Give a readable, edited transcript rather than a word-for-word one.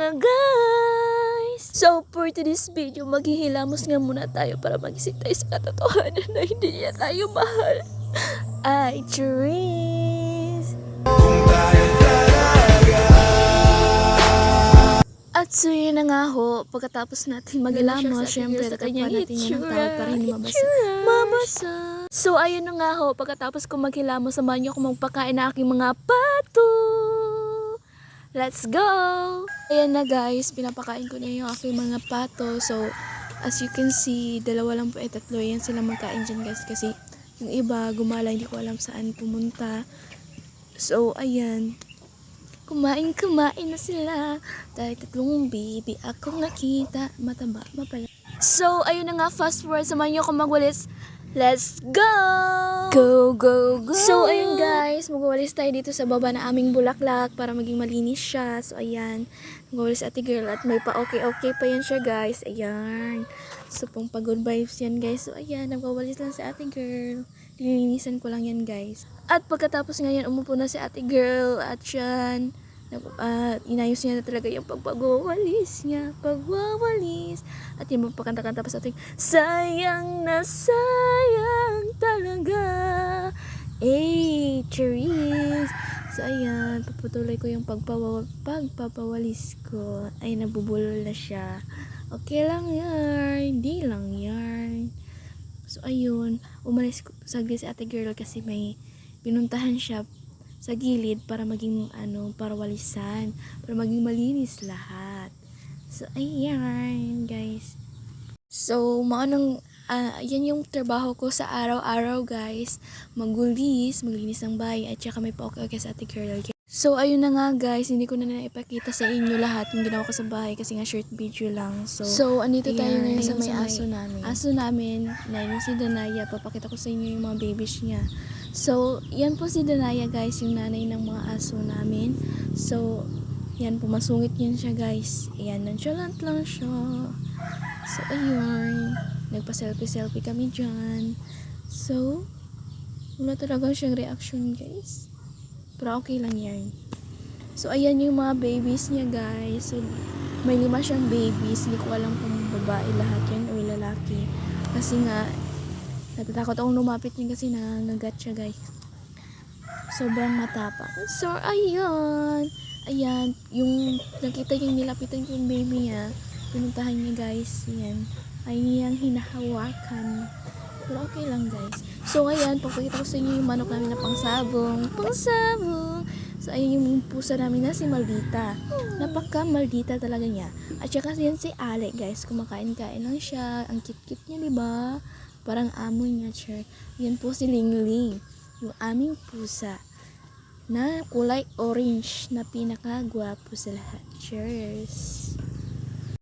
nga guys! So for today's video, maghihilamos nga muna tayo para magising tayo sa katotohanan na hindi niya tayo mahal. Ay, Cherise! At so yun na nga ho, pagkatapos natin maghilamos, syempre tatagpan natin yan ng tawag para hindi mabasa. So ayun na nga ho, pagkatapos ko maghilamos, samahan niyo ako magpakain na aking mga pato. Let's go! Ayan na guys, pinapakain ko na yung aking mga pato. So, as you can see, dalawa lang po tatlo. Ayan sila magkain dyan guys. Kasi yung iba, gumala, hindi ko alam saan pumunta. So, ayan. Kumain na sila. Dahil tatlong baby ako nakita. Mataba, mapala. So, ayun na nga, fast forward. Samahan niyo ako magwalis. Let's go! Go, go, go! So, ayun guys, magwawalis tayo dito sa baba na aming bulaklak para maging malinis siya. So, ayan, magwawalis ate girl at may pa okay pa yan siya guys. Ayan. So, pang pag-good vibes yan guys. So, ayan, nagwawalis lang si ate girl. Lilinisan ko lang yan guys. At pagkatapos ngayon, umupo na si ate girl at yan. Inayos niya na talaga yung pagwawalis niya. Pagwawalis. At yung magpakanta-kanta pa sa ating sayang na sayang talaga. Cherise. So ayan, paputuloy ko yung pagpapawalis ko. Ay, nabubulol na siya. Okay lang yan. Hindi lang yan. So ayun, umalis ko saglit si ate girl kasi may pinuntahan siya sa gilid para maging para walisan, para maging malinis lahat. So ayan guys. So yan yung trabaho ko sa araw-araw guys. Maglinis ng bahay at saka may pa-okay sa ate girl. So ayun na nga guys, hindi ko na naipakita sa inyo lahat yung ginawa ko sa bahay kasi nga short video lang. So andito tayo ngayon sa may aso namin. Aso namin, na yung si Danaya, papakita ko sa inyo yung mga babies niya. So, yan po si Danaya guys, yung nanay ng mga aso namin. So, yan po, masungit yan siya guys. Ayan, nonchalant lang siya. So, ayun, nagpa-selfie kami dyan. So, wala talaga siyang reaction guys. Pero okay lang yan. So, ayan yung mga babies niya guys. So, may 5 siyang babies. Hindi ko alam kung babae lahat yan o lalaki. Kasi nga, natatakot akong lumapit niya kasi nangagat siya guys. Sobrang matapang. So, ayan. Ayan. Yung nakita yung nilapitan ko yung baby niya. Pinuntahan niya guys. Ayan. Ay niyang hinahawakan. Pero okay lang guys. So, ayan. Pagpakita ko sa inyo yung manok namin na pangsabong. So, ayan yung pusa namin na si Maldita. Napaka-Maldita talaga niya. At saka yan si Ale guys. Kumakain-kain lang siya. Ang cute-cute niya, diba? Parang amo niya, sure. Yan po si Lingling, yung aming pusa na kulay orange na pinakagwapo sa lahat. Cheers!